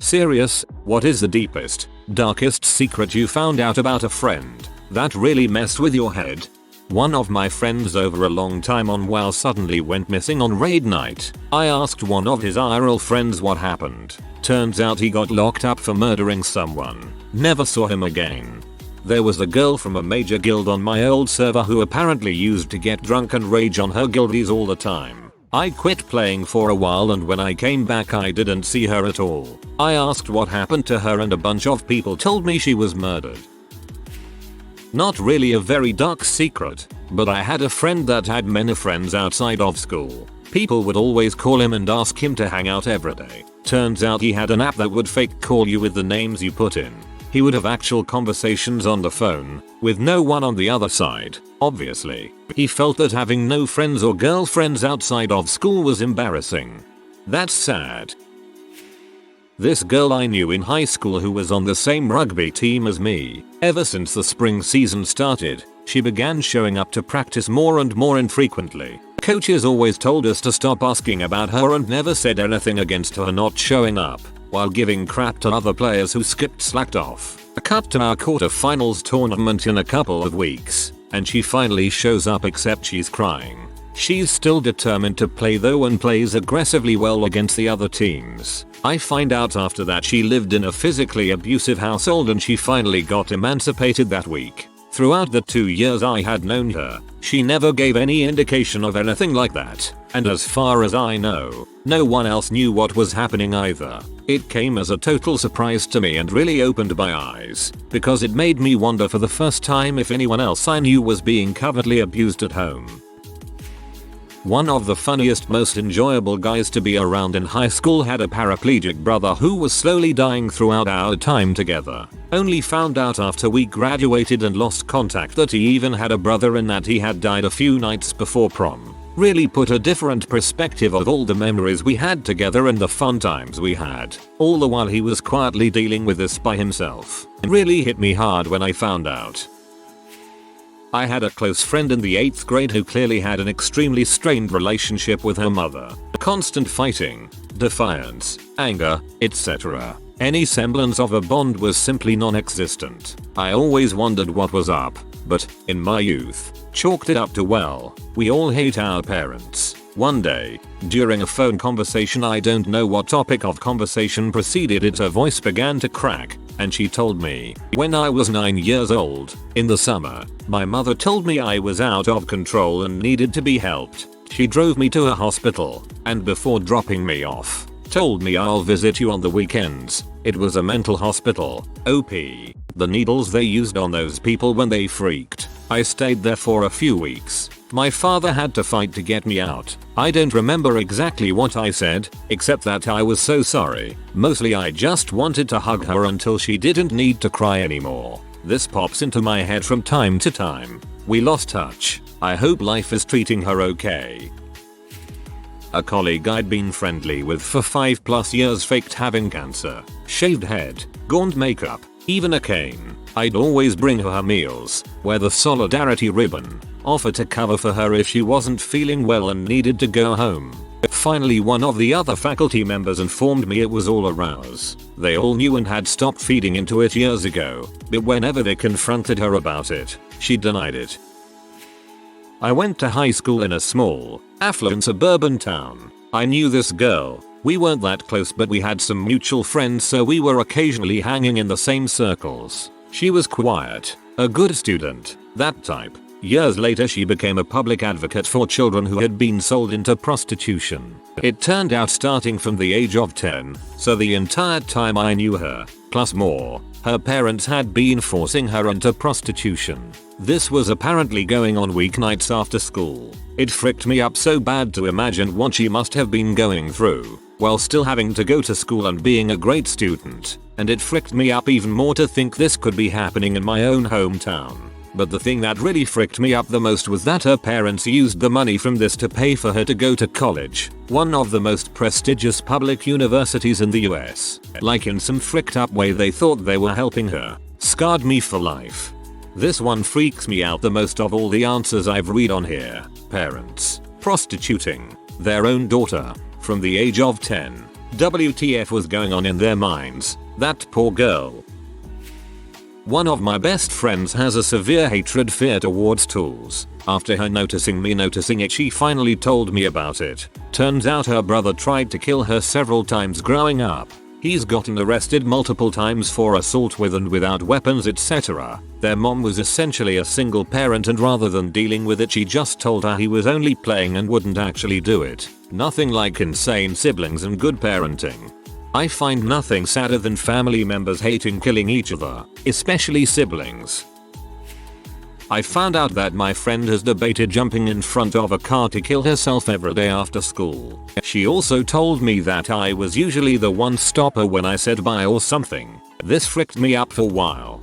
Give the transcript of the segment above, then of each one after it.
Serious, what is the deepest, darkest secret you found out about a friend that really messed with your head? One of my friends over a long time on while suddenly went missing on raid night. I asked one of his IRL friends what happened. Turns out he got locked up for murdering someone. Never saw him again. There was a girl from a major guild on my old server who apparently used to get drunk and rage on her guildies all the time. I quit playing for a while, and when I came back I didn't see her at all. I asked what happened to her and a bunch of people told me she was murdered. Not really a very dark secret, but I had a friend that had many friends outside of school. People would always call him and ask him to hang out every day. Turns out he had an app that would fake call you with the names you put in. He would have actual conversations on the phone, with no one on the other side, obviously. He felt that having no friends or girlfriends outside of school was embarrassing. That's sad. This girl I knew in high school who was on the same rugby team as me. Ever since the spring season started, she began showing up to practice more and more infrequently. Coaches always told us to stop asking about her and never said anything against her not showing up, while giving crap to other players who slacked off. A cut to our quarterfinals tournament in a couple of weeks, and she finally shows up, except she's crying. She's still determined to play though and plays aggressively well against the other teams. I find out after that she lived in a physically abusive household and she finally got emancipated that week. Throughout the 2 years I had known her, she never gave any indication of anything like that, and as far as I know, no one else knew what was happening either. It came as a total surprise to me and really opened my eyes, because it made me wonder for the first time if anyone else I knew was being covertly abused at home. One of the funniest, most enjoyable guys to be around in high school had a paraplegic brother who was slowly dying throughout our time together. Only found out after we graduated and lost contact that he even had a brother and that he had died a few nights before prom. Really put a different perspective of all the memories we had together and the fun times we had, all the while he was quietly dealing with this by himself. It really hit me hard when I found out. I had a close friend in the 8th grade who clearly had an extremely strained relationship with her mother. Constant fighting, defiance, anger, etc. Any semblance of a bond was simply non-existent. I always wondered what was up, but, in my youth, chalked it up to, well, we all hate our parents. One day, during a phone conversation, I don't know what topic of conversation preceded it, her voice began to crack, and she told me, when I was 9 years old, in the summer, my mother told me I was out of control and needed to be helped. She drove me to a hospital, and before dropping me off, told me I'll visit you on the weekends. It was a mental hospital, OP. The needles they used on those people when they freaked. I stayed there for a few weeks. My father had to fight to get me out. I don't remember exactly what I said, except that I was so sorry. Mostly I just wanted to hug her until she didn't need to cry anymore. This pops into my head from time to time. We lost touch. I hope life is treating her okay. A colleague I'd been friendly with for 5+ years faked having cancer. Shaved head, gaunt makeup, even a cane. I'd always bring her meals, wear the solidarity ribbon, offer to cover for her if she wasn't feeling well and needed to go home. Finally, one of the other faculty members informed me it was all a ruse. They all knew and had stopped feeding into it years ago, but whenever they confronted her about it, she denied it. I went to high school in a small, affluent suburban town. I knew this girl. We weren't that close, but we had some mutual friends, so we were occasionally hanging in the same circles. She was quiet, a good student, that type. Years later she became a public advocate for children who had been sold into prostitution. It turned out starting from the age of 10, so the entire time I knew her, plus more, her parents had been forcing her into prostitution. This was apparently going on weeknights after school. It fricked me up so bad to imagine what she must have been going through, while still having to go to school and being a great student. And it fricked me up even more to think this could be happening in my own hometown. But the thing that really fricked me up the most was that her parents used the money from this to pay for her to go to college, one of the most prestigious public universities in the US. Like in some fricked up way they thought they were helping her. Scarred me for life. This one freaks me out the most of all the answers I've read on here. Parents prostituting their own daughter from the age of 10. WTF was going on in their minds? That poor girl. One of my best friends has a severe fear towards tools. After her noticing me noticing it, she finally told me about it. Turns out her brother tried to kill her several times growing up. He's gotten arrested multiple times for assault with and without weapons, etc. Their mom was essentially a single parent, and rather than dealing with it, she just told her he was only playing and wouldn't actually do it. Nothing like insane siblings and good parenting. I find nothing sadder than family members hating killing each other, especially siblings. I found out that my friend has debated jumping in front of a car to kill herself every day after school. She also told me that I was usually the one stopper when I said bye or something. This fricked me up for a while.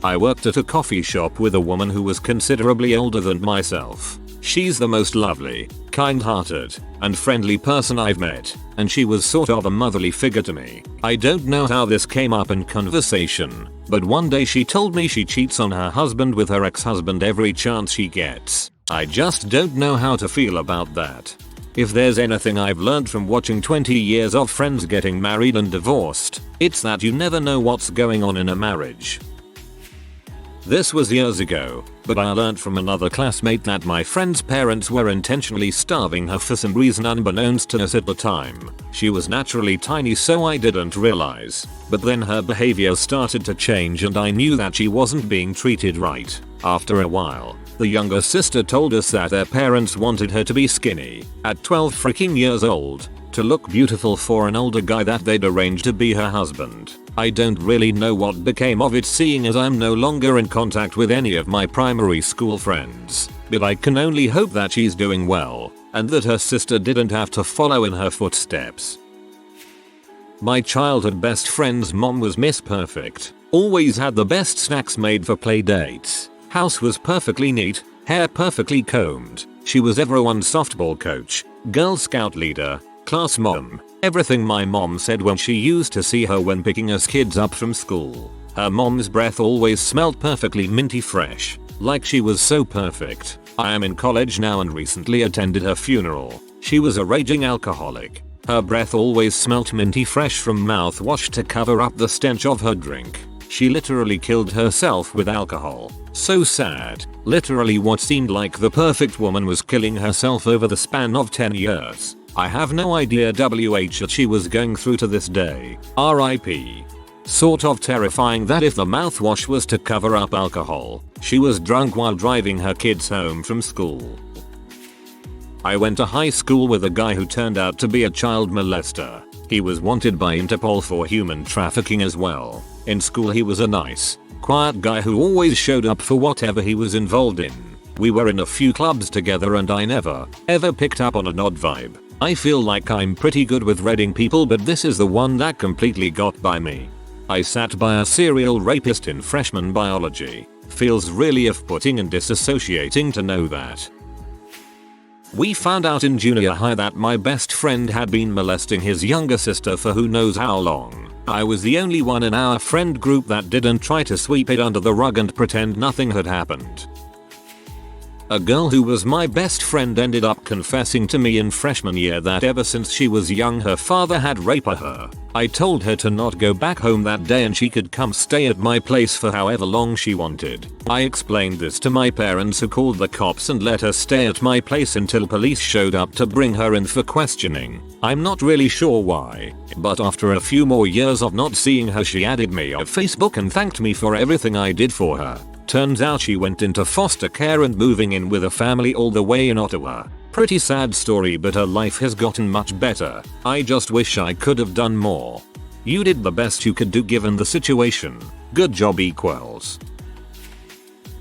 I worked at a coffee shop with a woman who was considerably older than myself. She's the most lovely, kind-hearted, and friendly person I've met, and she was sort of a motherly figure to me. I don't know how this came up in conversation, but one day she told me she cheats on her husband with her ex-husband every chance she gets. I just don't know how to feel about that. If there's anything I've learned from watching 20 years of friends getting married and divorced, it's that you never know what's going on in a marriage. This was years ago, but I learned from another classmate that my friend's parents were intentionally starving her for some reason unbeknownst to us at the time. She was naturally tiny, so I didn't realize, but then her behavior started to change and I knew that she wasn't being treated right. After a while, the younger sister told us that their parents wanted her to be skinny, at 12 freaking years old, to look beautiful for an older guy that they'd arranged to be her husband. I don't really know what became of it, seeing as I'm no longer in contact with any of my primary school friends, but I can only hope that she's doing well, and that her sister didn't have to follow in her footsteps. My childhood best friend's mom was Miss Perfect, always had the best snacks made for play dates, house was perfectly neat, hair perfectly combed, she was everyone's softball coach, Girl Scout leader, class mom, everything my mom said when she used to see her when picking us kids up from school. Her mom's breath always smelled perfectly minty fresh, like she was so perfect. I am in college now and recently attended her funeral. She was a raging alcoholic. Her breath always smelt minty fresh from mouthwash to cover up the stench of her drink. She literally killed herself with alcohol. So sad. Literally what seemed like the perfect woman was killing herself over the span of 10 years. I have no idea what she was going through to this day. RIP. Sort of terrifying that if the mouthwash was to cover up alcohol, she was drunk while driving her kids home from school. I went to high school with a guy who turned out to be a child molester. He was wanted by Interpol for human trafficking as well. In school he was a nice, quiet guy who always showed up for whatever he was involved in. We were in a few clubs together and I never, ever picked up on an odd vibe. I feel like I'm pretty good with reading people, but this is the one that completely got by me. I sat by a serial rapist in freshman biology. Feels really off-putting and disassociating to know that. We found out in junior high that my best friend had been molesting his younger sister for who knows how long. I was the only one in our friend group that didn't try to sweep it under the rug and pretend nothing had happened. A girl who was my best friend ended up confessing to me in freshman year that ever since she was young her father had raped her. I told her to not go back home that day and she could come stay at my place for however long she wanted. I explained this to my parents, who called the cops and let her stay at my place until police showed up to bring her in for questioning. I'm not really sure why, but after a few more years of not seeing her, she added me on Facebook and thanked me for everything I did for her. Turns out she went into foster care and moving in with a family all the way in Ottawa. Pretty sad story, but her life has gotten much better. I just wish I could have done more. You did the best you could do given the situation. Good job equals.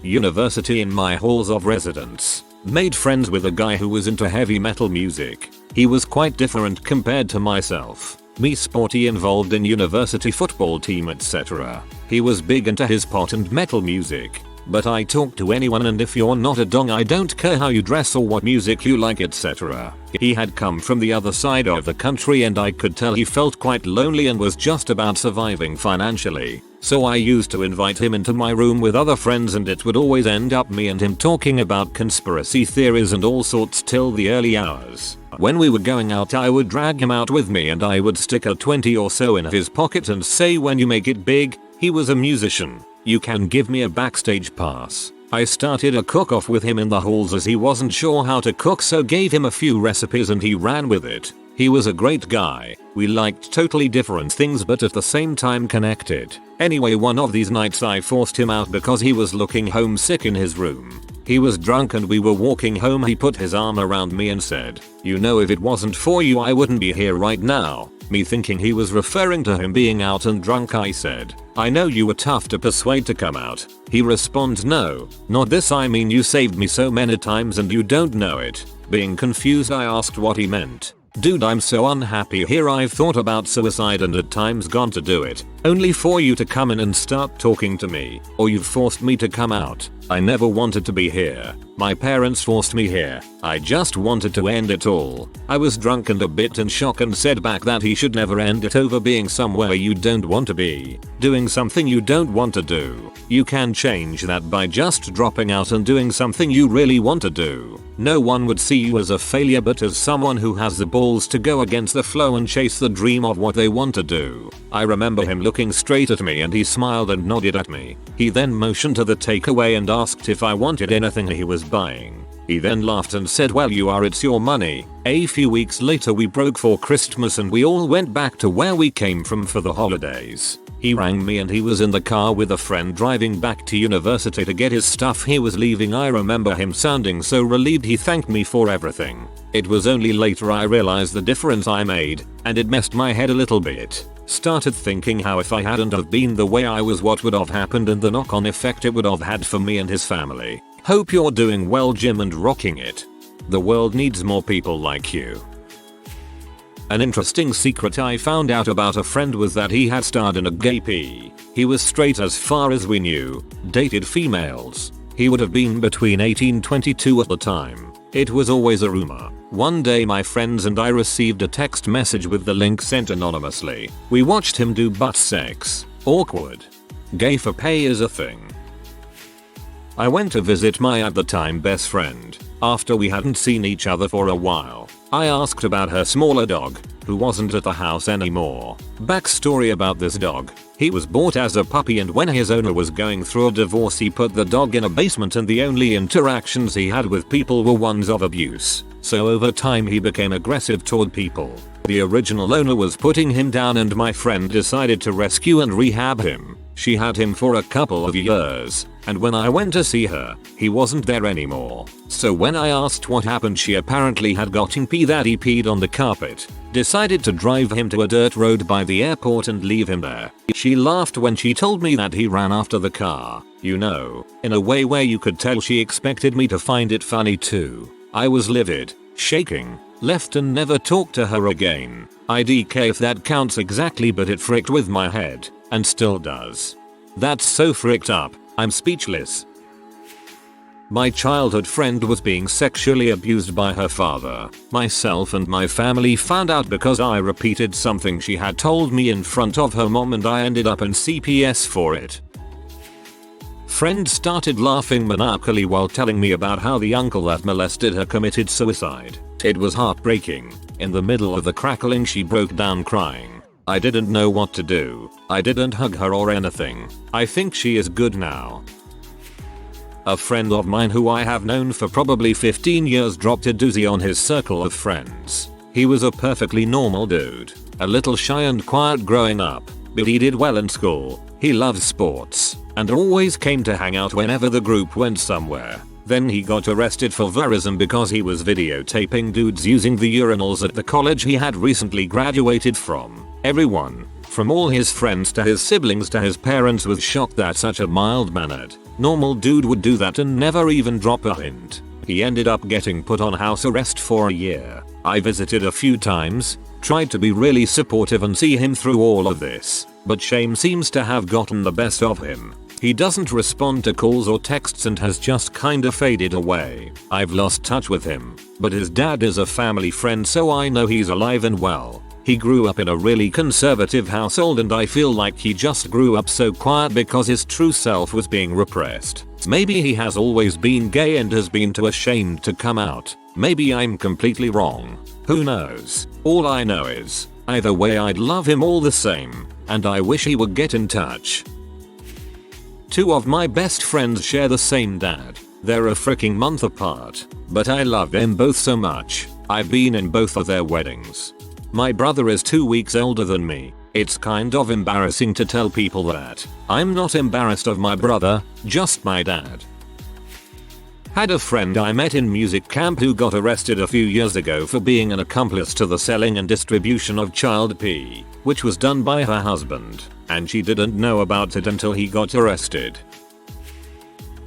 University. In my halls of residence, made friends with a guy who was into heavy metal music. He was quite different compared to myself. Me sporty, involved in university football team, etc. He was big into his pot and metal music. But I talk to anyone, and if you're not a dong, I don't care how you dress or what music you like, etc. He had come from the other side of the country and I could tell he felt quite lonely and was just about surviving financially. So I used to invite him into my room with other friends and it would always end up me and him talking about conspiracy theories and all sorts till the early hours. When we were going out I would drag him out with me and I would stick a 20 or so in his pocket and say, when you make it big, he was a musician, you can give me a backstage pass. I started a cook-off with him in the halls as he wasn't sure how to cook, so gave him a few recipes and he ran with it. He was a great guy. We liked totally different things but at the same time connected. Anyway, one of these nights I forced him out because he was looking homesick in his room. He was drunk and we were walking home. He put his arm around me and said, "You know, if it wasn't for you I wouldn't be here right now." Me thinking he was referring to him being out and drunk, I said, "I know you were tough to persuade to come out." He responds, "No, not this, I mean you saved me so many times and you don't know it." Being confused I asked what he meant. "Dude, I'm so unhappy here, I've thought about suicide and at times gone to do it, only for you to come in and start talking to me, or you've forced me to come out. I never wanted to be here. My parents forced me here. I just wanted to end it all." I was drunk and a bit in shock and said back that he should never end it over being somewhere you don't want to be, doing something you don't want to do. You can change that by just dropping out and doing something you really want to do. No one would see you as a failure but as someone who has the balls to go against the flow and chase the dream of what they want to do. I remember him looking straight at me and he smiled and nodded at me. He then motioned to the takeaway and asked if I wanted anything he was buying. He then laughed and said, "Well, you are, it's your money." A few weeks later we broke for Christmas and we all went back to where we came from for the holidays. He rang me and he was in the car with a friend driving back to university to get his stuff he was leaving. I remember him sounding so relieved. He thanked me for everything. It was only later I realized the difference I made, and it messed my head a little bit. Started thinking how if I hadn't have been the way I was, what would have happened and the knock-on effect it would have had for me and his family. Hope you're doing well, Jim, and rocking it. The world needs more people like you. An interesting secret I found out about a friend was that he had starred in a gay P. He was straight as far as we knew, dated females. He would have been between 18 and 22 at the time. It was always a rumor. One day my friends and I received a text message with the link sent anonymously. We watched him do butt sex. Awkward. Gay for pay is a thing. I went to visit my at the time best friend. After we hadn't seen each other for a while, I asked about her smaller dog, who wasn't at the house anymore. Backstory about this dog: he was bought as a puppy and when his owner was going through a divorce he put the dog in a basement and the only interactions he had with people were ones of abuse. So over time he became aggressive toward people. The original owner was putting him down and my friend decided to rescue and rehab him. She had him for a couple of years, and when I went to see her, he wasn't there anymore. So when I asked what happened, she apparently had gotten pee that he peed on the carpet, decided to drive him to a dirt road by the airport and leave him there. She laughed when she told me that he ran after the car, you know, in a way where you could tell she expected me to find it funny too. I was livid, shaking, left and never talked to her again. IDK if that counts exactly, but it fricked with my head. And still does. That's so fricked up, I'm speechless. My childhood friend was being sexually abused by her father. Myself and my family found out because I repeated something she had told me in front of her mom and I ended up in CPS for it. Friend started laughing maniacally while telling me about how the uncle that molested her committed suicide. It was heartbreaking. In the middle of the crackling she broke down crying. I didn't know what to do. I didn't hug her or anything. I think she is good now. A friend of mine who I have known for probably 15 years dropped a doozy on his circle of friends. He was a perfectly normal dude, a little shy and quiet growing up, but he did well in school. He loved sports and always came to hang out whenever the group went somewhere. Then he got arrested for voyeurism because he was videotaping dudes using the urinals at the college he had recently graduated from. Everyone, from all his friends to his siblings to his parents, was shocked that such a mild-mannered, normal dude would do that and never even drop a hint. He ended up getting put on house arrest for a year. I visited a few times, tried to be really supportive and see him through all of this, but shame seems to have gotten the best of him. He doesn't respond to calls or texts and has just kinda faded away. I've lost touch with him, but his dad is a family friend so I know he's alive and well. He grew up in a really conservative household and I feel like he just grew up so quiet because his true self was being repressed. Maybe he has always been gay and has been too ashamed to come out. Maybe I'm completely wrong. Who knows? All I know is, either way I'd love him all the same, and I wish he would get in touch. Two of my best friends share the same dad. They're a freaking month apart, but I love them both so much. I've been in both of their weddings. My brother is 2 weeks older than me. It's kind of embarrassing to tell people that. I'm not embarrassed of my brother, just my dad. Had a friend I met in music camp who got arrested a few years ago for being an accomplice to the selling and distribution of child P, which was done by her husband, and she didn't know about it until he got arrested.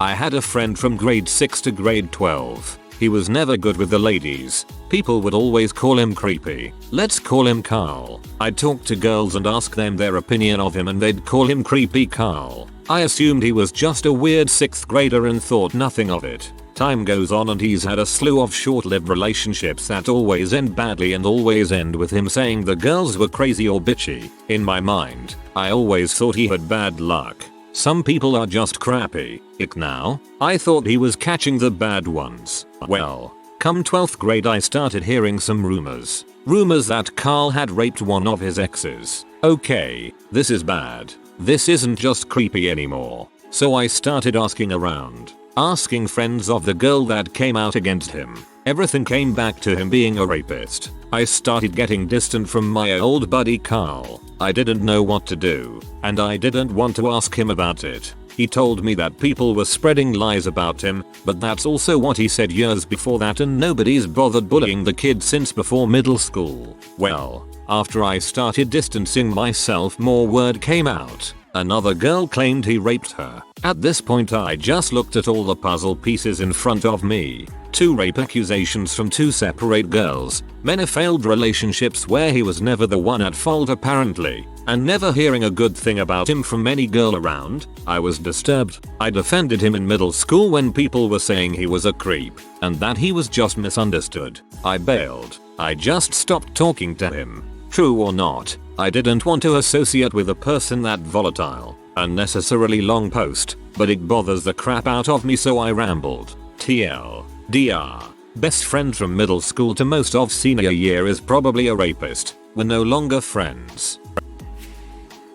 I had a friend from grade 6 to grade 12. He was never good with the ladies. People would always call him creepy. Let's call him Carl. I'd talk to girls and ask them their opinion of him and they'd call him creepy Carl. I assumed he was just a weird 6th grader and thought nothing of it. Time goes on and he's had a slew of short-lived relationships that always end badly and always end with him saying the girls were crazy or bitchy. In my mind, I always thought he had bad luck. Some people are just crappy. Ick now? I thought he was catching the bad ones. Well, come 12th grade I started hearing some rumors. Rumors that Carl had raped one of his exes. Okay, this is bad. This isn't just creepy anymore. So I started asking around. Asking friends of the girl that came out against him. Everything came back to him being a rapist. I started getting distant from my old buddy Carl. I didn't know what to do, and I didn't want to ask him about it. He told me that people were spreading lies about him, but that's also what he said years before that and nobody's bothered bullying the kid since before middle school. Well, after I started distancing myself more word came out. Another girl claimed he raped her. At this point I just looked at all the puzzle pieces in front of me. 2 rape accusations from 2 separate girls, men of failed relationships where he was never the one at fault apparently, and never hearing a good thing about him from any girl around. I was disturbed. I defended him in middle school when people were saying he was a creep, and that he was just misunderstood. I bailed. I just stopped talking to him. True or not, I didn't want to associate with a person that volatile. Unnecessarily long post, but it bothers the crap out of me so I rambled. TL. DR. Best friend from middle school to most of senior year is probably a rapist. We're no longer friends.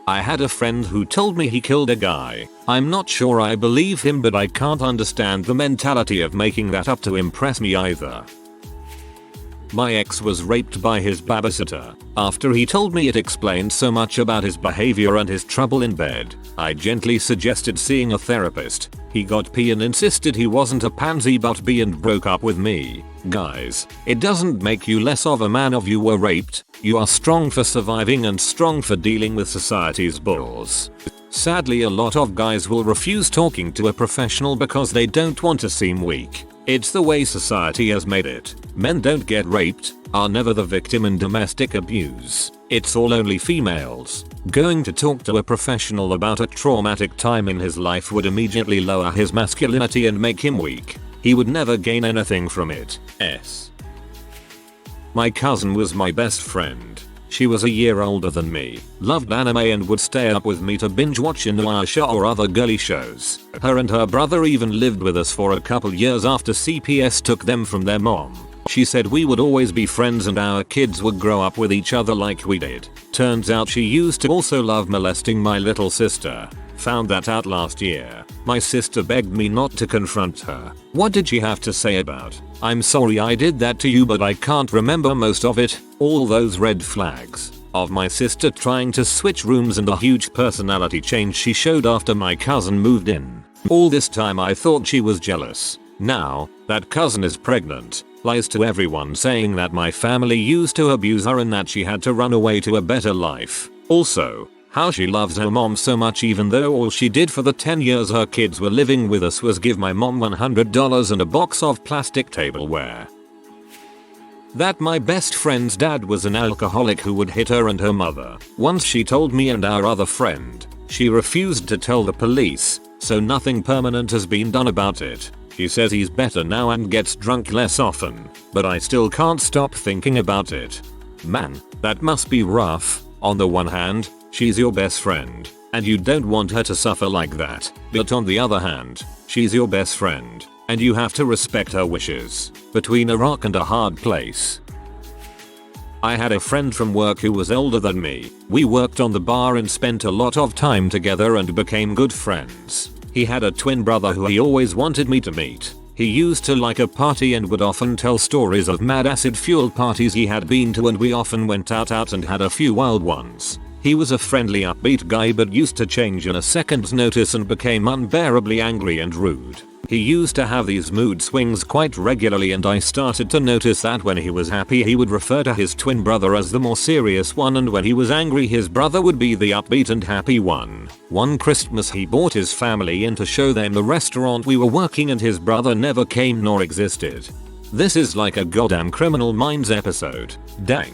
I had a friend who told me he killed a guy. I'm not sure I believe him but I can't understand the mentality of making that up to impress me either. My ex was raped by his babysitter. After he told me it explained so much about his behavior and his trouble in bed, I gently suggested seeing a therapist. He got P and insisted he wasn't a pansy but B and broke up with me. Guys, it doesn't make you less of a man if you were raped. You are strong for surviving and strong for dealing with society's bulls. Sadly, a lot of guys will refuse talking to a professional because they don't want to seem weak. It's the way society has made it. Men don't get raped, are never the victim in domestic abuse. It's all only females. Going to talk to a professional about a traumatic time in his life would immediately lower his masculinity and make him weak. He would never gain anything from it. My cousin was my best friend. She was a year older than me, loved anime and would stay up with me to binge watch Inuyasha or other girly shows. Her and her brother even lived with us for a couple years after CPS took them from their mom. She said we would always be friends and our kids would grow up with each other like we did. Turns out she used to also love molesting my little sister. Found that out last year. My sister begged me not to confront her. What did she have to say about? I'm sorry I did that to you but I can't remember most of it. All those red flags of my sister trying to switch rooms and a huge personality change she showed after my cousin moved in. All this time I thought she was jealous. Now that cousin is pregnant, lies to everyone saying that my family used to abuse her and that she had to run away to a better life. Also, how she loves her mom so much even though all she did for the 10 years her kids were living with us was give my mom $100 and a box of plastic tableware. That my best friend's dad was an alcoholic who would hit her and her mother. Once she told me and our other friend. She refused to tell the police, so nothing permanent has been done about it. He says he's better now and gets drunk less often, but I still can't stop thinking about it. Man, that must be rough. On the one hand, she's your best friend, and you don't want her to suffer like that. But on the other hand, she's your best friend, and you have to respect her wishes. Between a rock and a hard place. I had a friend from work who was older than me. We worked on the bar and spent a lot of time together and became good friends. He had a twin brother who he always wanted me to meet. He used to like a party and would often tell stories of mad acid-fueled parties he had been to, and we often went out and had a few wild ones. He was a friendly, upbeat guy but used to change in a second's notice and became unbearably angry and rude. He used to have these mood swings quite regularly, and I started to notice that when he was happy he would refer to his twin brother as the more serious one, and when he was angry his brother would be the upbeat and happy one. One Christmas he brought his family in to show them the restaurant we were working, and his brother never came nor existed. This is like a goddamn Criminal Minds episode. Dang.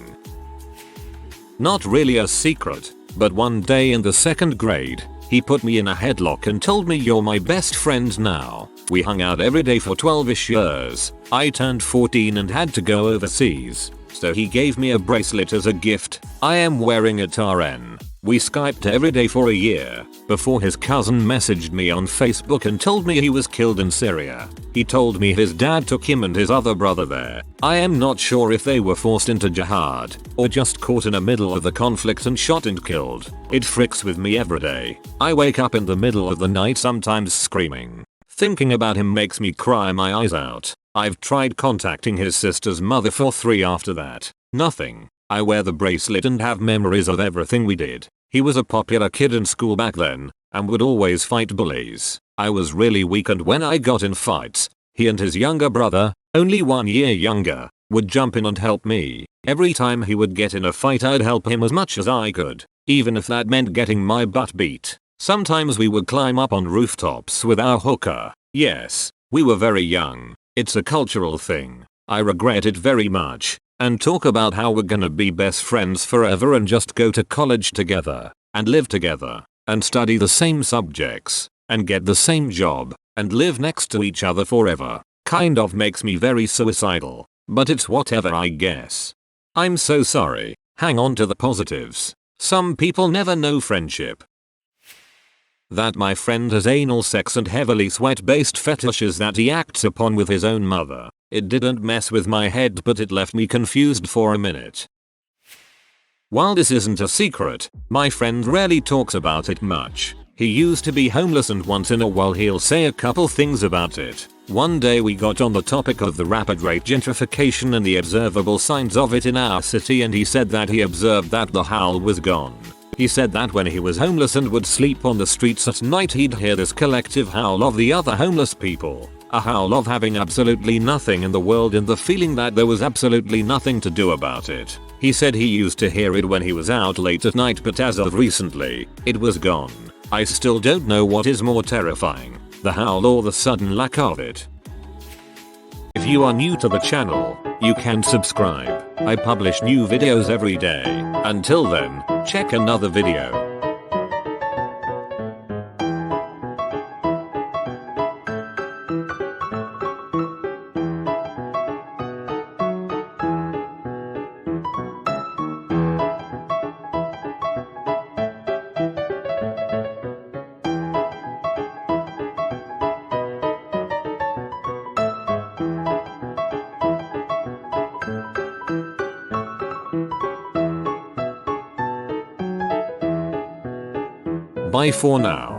Not really a secret, but one day in the 2nd grade, he put me in a headlock and told me, "You're my best friend now." We hung out every day for 12ish years. I turned 14 and had to go overseas, so he gave me a bracelet as a gift. I am wearing it RN. We Skyped every day for a year, before his cousin messaged me on Facebook and told me he was killed in Syria. He told me his dad took him and his other brother there. I am not sure if they were forced into jihad, or just caught in the middle of the conflict and shot and killed. It fricks with me every day. I wake up in the middle of the night sometimes screaming. Thinking about him makes me cry my eyes out. I've tried contacting his sister's mother for 3 after that. Nothing. I wear the bracelet and have memories of everything we did. He was a popular kid in school back then, and would always fight bullies. I was really weak, and when I got in fights, he and his younger brother, only 1 year younger, would jump in and help me. Every time he would get in a fight I'd help him as much as I could, even if that meant getting my butt beat. Sometimes we would climb up on rooftops with our hooker. Yes, we were very young. It's a cultural thing. I regret it very much. And talk about how we're gonna be best friends forever and just go to college together, and live together, and study the same subjects, and get the same job, and live next to each other forever. Kind of makes me very suicidal, but it's whatever, I guess. I'm so sorry. Hang on to the positives. Some people never know friendship. That my friend has anal sex and heavily sweat-based fetishes that he acts upon with his own mother. It didn't mess with my head, but it left me confused for a minute. While this isn't a secret, my friend rarely talks about it much. He used to be homeless and once in a while he'll say a couple things about it. One day we got on the topic of the rapid rate gentrification and the observable signs of it in our city, and he said that he observed that the howl was gone. He said that when he was homeless and would sleep on the streets at night he'd hear this collective howl of the other homeless people. A howl of having absolutely nothing in the world and the feeling that there was absolutely nothing to do about it. He said he used to hear it when he was out late at night, but as of recently, it was gone. I still don't know what is more terrifying, the howl or the sudden lack of it. If you are new to the channel, you can subscribe. I publish new videos every day. Until then, check another video. Bye for now.